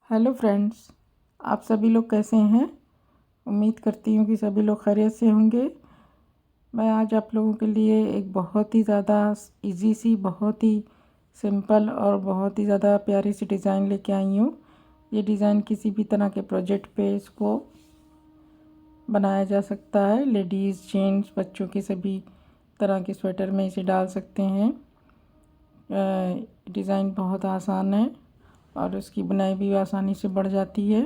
Hello friends, आप सभी लोग कैसे हैं। उम्मीद करती हूँ कि सभी लोग खैरियत से होंगे। मैं आज आप लोगों के लिए एक बहुत ही ज़्यादा इजी सी, बहुत ही सिंपल और बहुत ही ज़्यादा प्यारी सी डिज़ाइन लेके आई हूँ। ये डिज़ाइन किसी भी तरह के प्रोजेक्ट पे इसको बनाया जा सकता है। लेडीज़, जेंट्स, बच्चों के सभी तरह के स्वेटर में इसे डाल सकते हैं। डिज़ाइन बहुत आसान है और उसकी बुनाई भी आसानी से बढ़ जाती है।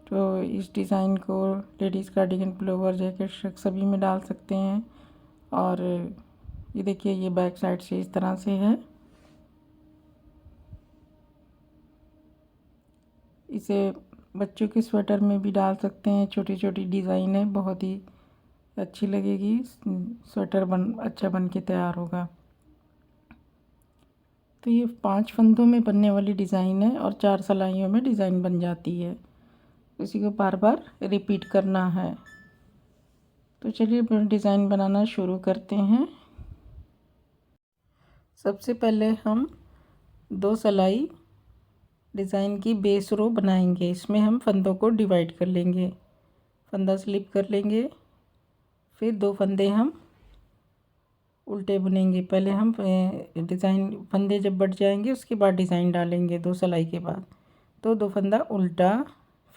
तो इस डिज़ाइन को लेडीज़ कार्डिगन, पुलोवर, जैकेट सभी में डाल सकते हैं। और ये देखिए, ये बैक साइड से इस तरह से है। इसे बच्चों के स्वेटर में भी डाल सकते हैं। छोटी छोटी डिज़ाइन है, बहुत ही अच्छी लगेगी। स्वेटर अच्छा बन के तैयार होगा। तो ये 5 फंदों में बनने वाली डिज़ाइन है और 4 सिलाइयों में डिज़ाइन बन जाती है। इसी को बार बार रिपीट करना है। तो चलिए डिज़ाइन बनाना शुरू करते हैं। सबसे पहले हम 2 सिलाई डिज़ाइन की बेस रो बनाएंगे। इसमें हम फंदों को डिवाइड कर लेंगे, फंदा स्लिप कर लेंगे, फिर 2 फंदे हम उल्टे बुनेंगे। पहले हम डिज़ाइन फंदे जब बढ़ जाएंगे उसके बाद डिज़ाइन डालेंगे 2 सिलाई के बाद। तो 2 फंदा उल्टा,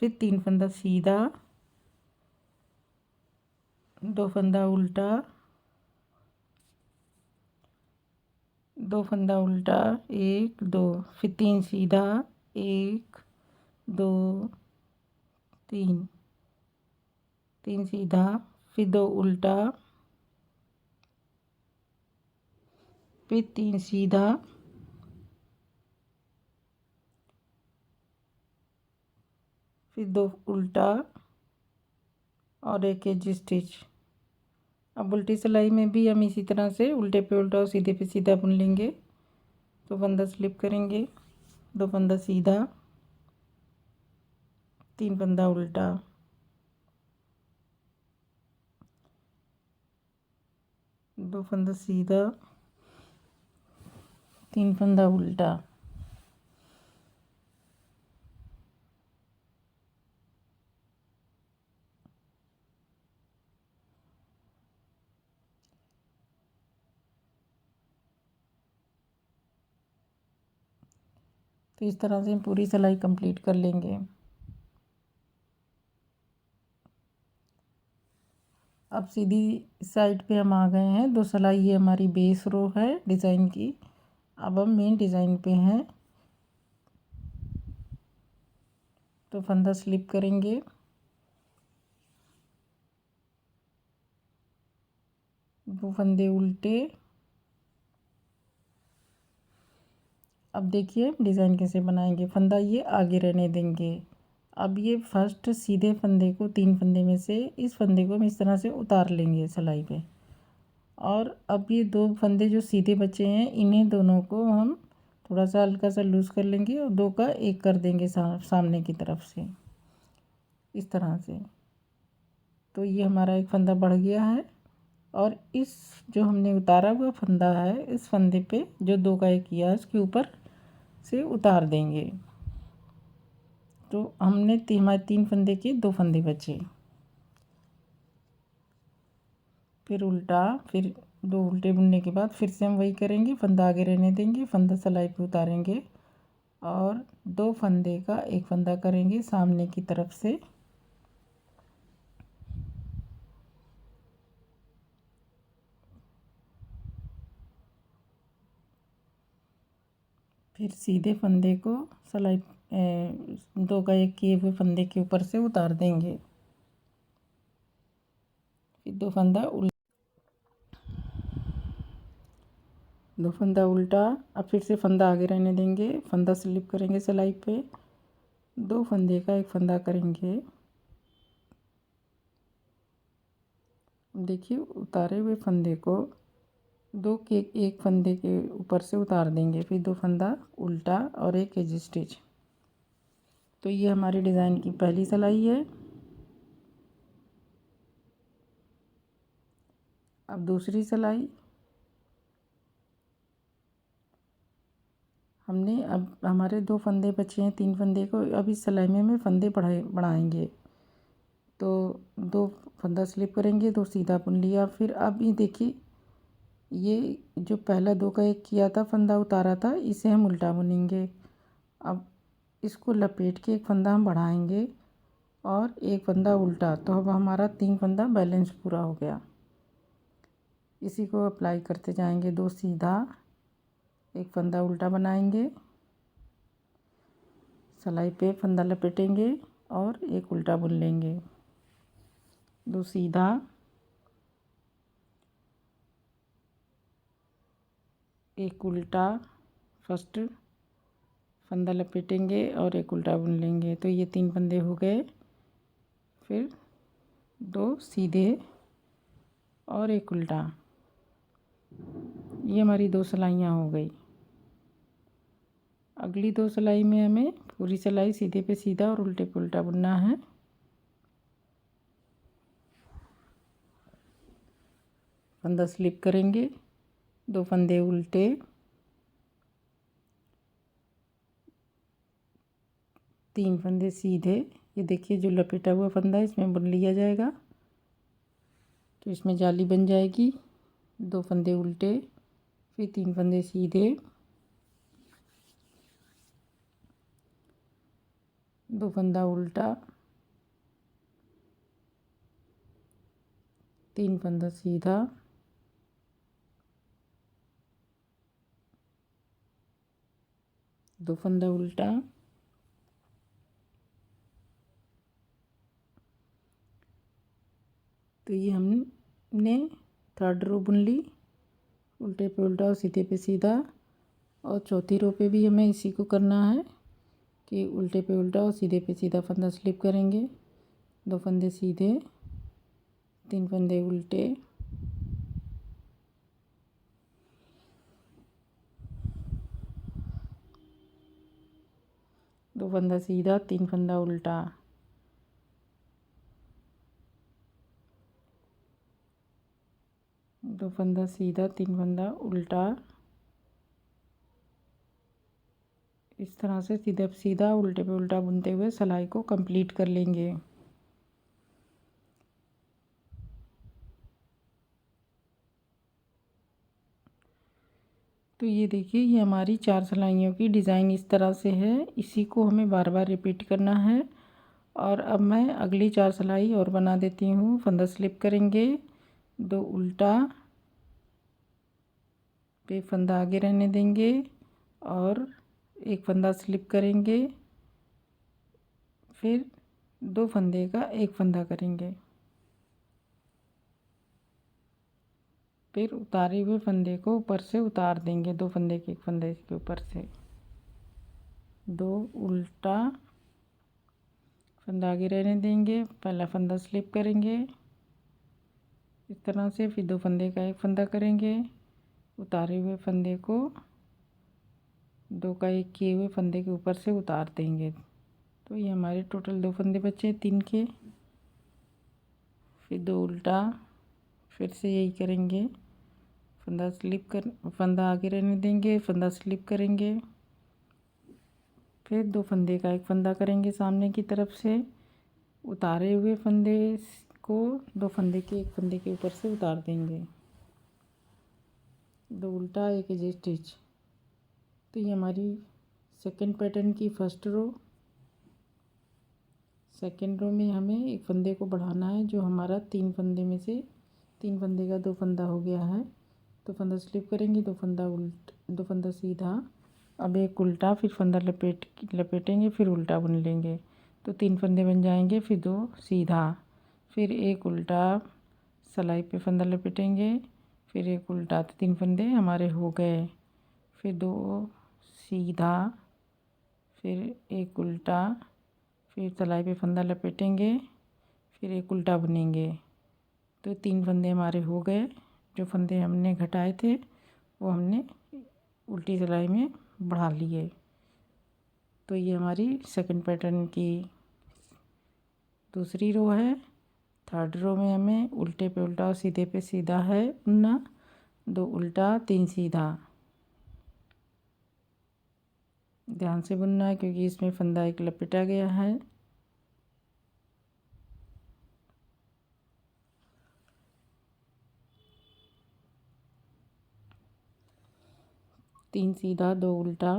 फिर 3 फंदा सीधा, 2 फंदा उल्टा, 2 फंदा उल्टा, 1 2, फिर 3 सीधा, 1 2 3, 3 सीधा, फिर 2 उल्टा, फिर 3 सीधा, फिर 2 उल्टा और 1 एज स्टिच। अब उल्टी सिलाई में भी हम इसी तरह से उल्टे पे उल्टा और सीधे पे सीधा बुन लेंगे। तो फंदा स्लिप करेंगे, 2 फंदा सीधा, 3 फंदा उल्टा, 2 फंदा सीधा, 3 फंदा उल्टा। तो इस तरह से हम पूरी सिलाई कंप्लीट कर लेंगे। अब सीधी साइड पे हम आ गए हैं। 2 सिलाई ये हमारी बेस रो है डिज़ाइन की। अब हम मेन डिज़ाइन पे हैं। तो फंदा स्लिप करेंगे, 2 फंदे उल्टे। अब देखिए डिज़ाइन कैसे बनाएंगे। फंदा ये आगे रहने देंगे। अब ये फर्स्ट सीधे फंदे को, 3 फंदे में से इस फंदे को हम इस तरह से उतार लेंगे सिलाई पे। और अब ये 2 फंदे जो सीधे बचे हैं, इन्हें दोनों को हम थोड़ा सा हल्का सा लूज़ कर लेंगे और 2 का 1 कर देंगे सामने की तरफ से, इस तरह से। तो ये हमारा एक फंदा बढ़ गया है। और इस जो हमने उतारा हुआ फंदा है, इस फंदे पे जो 2 का 1 किया है उसके ऊपर से उतार देंगे। तो हमने हमारे 3 फंदे के 2 फंदे बचे। फिर उल्टा, फिर 2 उल्टे बुनने के बाद फिर से हम वही करेंगे। फंदा आगे रहने देंगे, फंदा सिलाई पे उतारेंगे और 2 फंदे का 1 फंदा करेंगे सामने की तरफ से। फिर सीधे फंदे को सिलाई 2 का 1 किए हुए फंदे के ऊपर से उतार देंगे। फिर 2 फंदा 2 फंदा उल्टा। अब फिर से फंदा आगे रहने देंगे, फंदा स्लिप करेंगे सिलाई पे, 2 फंदे का 1 फंदा करेंगे। देखिए उतारे हुए फंदे को 2 के 1 फंदे के ऊपर से उतार देंगे। फिर 2 फंदा उल्टा और 1 एज स्टिच। तो ये हमारी डिज़ाइन की पहली सिलाई है। अब दूसरी सिलाई हमने अब हमारे 2 फंदे बचे हैं, 3 फंदे को अब इस सिलाई में हमें फंदे बढ़ाएंगे। तो 2 फंदा स्लिप करेंगे, 2 सीधा बुन लिया। फिर अब ये देखिए, ये जो पहला 2 का एक किया था फंदा उतारा था, इसे हम उल्टा बुनेंगे। अब इसको लपेट के एक फंदा हम बढ़ाएंगे और एक फंदा उल्टा, तो अब हमारा 3 फंदा बैलेंस पूरा हो गया। इसी को अप्लाई करते जाएंगे। 2 सीधा, एक फंदा उल्टा बनाएंगे, सिलाई पे फंदा लपेटेंगे और एक उल्टा बुन लेंगे। 2 सीधा, एक उल्टा, फर्स्ट फंदा लपेटेंगे और एक उल्टा बुन लेंगे। तो ये 3 फंदे हो गए। फिर 2 सीधे और एक उल्टा, ये हमारी 2 सिलाइयाँ हो गई। अगली 2 सिलाई में हमें पूरी सिलाई सीधे पे सीधा और उल्टे पे उल्टा बुनना है। फंदा स्लिप करेंगे, 2 फंदे उल्टे, 3 फंदे सीधे। ये देखिए जो लपेटा हुआ फंदा है इसमें बुन लिया जाएगा, तो इसमें जाली बन जाएगी। 2 फंदे उल्टे, फिर 3 फंदे सीधे, 2 फंदा उल्टा, 3 फंदा सीधा, 2 फंदा उल्टा, तो ये हमने 3rd रो बुन ली, उल्टे पे उल्टा और सीधे पे सीधा। और 4थी रो पे भी हमें इसी को करना है कि उल्टे पे उल्टा और सीधे पे सीधा फंदा स्लिप करेंगे। 2 फंदे सीधे, 3 फंदे उल्टे, 2 फंदा सीधा, 3 फंदा उल्टा, 2 फंदा सीधा, 3 फंदा उल्टा। इस तरह से सीधा सीधा उल्टे पे उल्टा बुनते हुए सिलाई को कंप्लीट कर लेंगे। तो ये देखिए, ये हमारी 4 सिलाइयों की डिज़ाइन इस तरह से है। इसी को हमें बार बार रिपीट करना है। और अब मैं अगली 4 सिलाई और बना देती हूँ। फंदा स्लिप करेंगे, 2 उल्टा पे फंदा आगे रहने देंगे और एक फंदा स्लिप करेंगे, फिर 2 फंदे का एक फंदा करेंगे, फिर उतारे हुए फंदे को ऊपर से उतार देंगे। 2 फंदे के एक फंदे के ऊपर से 2 उल्टा, फंदा आगे रहने देंगे, पहला फंदा स्लिप करेंगे इस तरह से, फिर 2 फंदे का एक फंदा करेंगे, उतारे हुए फंदे को 2 का एक किए हुए फंदे के ऊपर से उतार देंगे। तो ये हमारे टोटल 2 फंदे बचे 3 के। फिर 2 उल्टा, फिर से यही करेंगे, फंदा आगे रहने देंगे, फंदा स्लिप करेंगे, फिर 2 फंदे का एक फंदा करेंगे सामने की तरफ से, उतारे हुए फंदे को 2 फंदे के एक फंदे के ऊपर से उतार देंगे, 2 उल्टा, एक एज स्टिच। तो ये हमारी सेकंड पैटर्न की फर्स्ट रो। सेकंड रो में हमें एक फंदे को बढ़ाना है, जो हमारा 3 फंदे में से 3 फंदे का 2 फंदा हो गया है। तो फंदा स्लिप करेंगे, 2 फंदा उल्टा, 2 फंदा सीधा, अब एक उल्टा, फिर फंदा लपेटेंगे, फिर उल्टा बुन लेंगे। तो 3 फंदे बन जाएंगे, फिर 2 सीधा, फिर एक उल्टा, सिलाई पे फंदा लपेटेंगे, फिर एक उल्टा। तो 3 फंदे हमारे हो गए। फिर 2 सीधा, फिर एक उल्टा, फिर सिलाई पे फंदा लपेटेंगे, फिर एक उल्टा बुनेंगे। तो 3 फंदे हमारे हो गए। जो फंदे हमने घटाए थे वो हमने उल्टी सिलाई में बढ़ा लिए। तो ये हमारी सेकंड पैटर्न की दूसरी रो है। 3rd रो में हमें उल्टे पे उल्टा और सीधे पे सीधा है बुनना, 2 उल्टा, 3 सीधा। ध्यान से बुनना है क्योंकि इसमें फंदा एक लपेटा गया है। तीन सीधा दो उल्टा,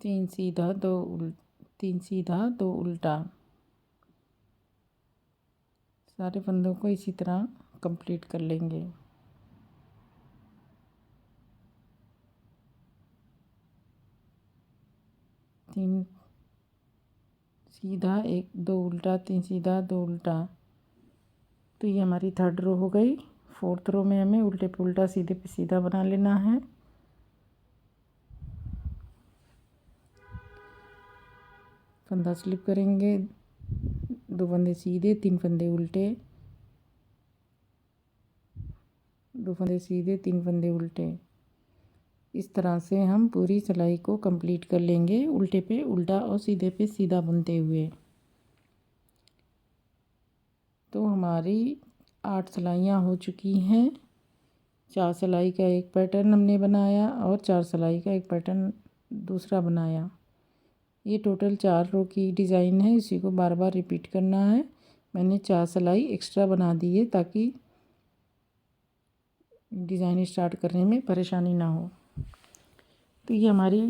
तीन सीधा दो उल्टा। सारे फंदों को इसी तरह कंप्लीट कर लेंगे। तीन सीधा एक दो उल्टा, तीन सीधा दो उल्टा। तो ये हमारी थर्ड रो हो गई। फोर्थ रो में हमें उल्टे पे उल्टा सीधे पे सीधा बना लेना है। फंदा स्लिप करेंगे, दो फंदे सीधे, तीन फंदे उल्टे, दो फंदे सीधे, तीन फंदे उल्टे। इस तरह से हम पूरी सिलाई को कंप्लीट कर लेंगे, उल्टे पे उल्टा और सीधे पे सीधा बुनते हुए। तो हमारी 8 सिलाइयाँ हो चुकी हैं। 4 सिलाई का एक पैटर्न हमने बनाया और 4 सिलाई का एक पैटर्न दूसरा बनाया। ये टोटल 4 रो की डिज़ाइन है। इसी को बार बार रिपीट करना है। मैंने 4 सिलाई एक्स्ट्रा बना दी है ताकि डिज़ाइन स्टार्ट करने में परेशानी ना हो। तो ये हमारी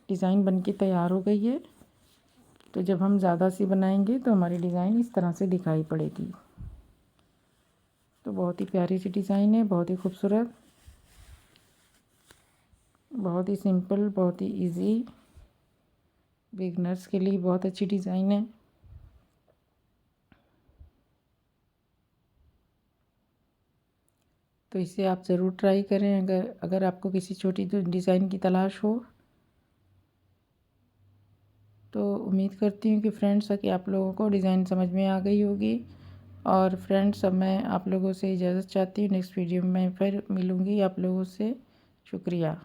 डिज़ाइन बनके तैयार हो गई है। तो जब हम ज़्यादा सी बनाएंगे तो हमारी डिज़ाइन इस तरह से दिखाई पड़ेगी। तो बहुत ही प्यारी सी डिज़ाइन है, बहुत ही खूबसूरत, बहुत ही सिंपल, बहुत ही इजी, बिगनर्स के लिए बहुत अच्छी डिज़ाइन है। तो इसे आप ज़रूर ट्राई करें। अगर आपको किसी छोटी डिज़ाइन की तलाश हो तो उम्मीद करती हूँ कि फ्रेंड्स कि आप लोगों को डिज़ाइन समझ में आ गई होगी। और फ्रेंड्स अब मैं आप लोगों से इजाज़त चाहती हूँ। नेक्स्ट वीडियो में फिर मिलूँगी आप लोगों से। शुक्रिया।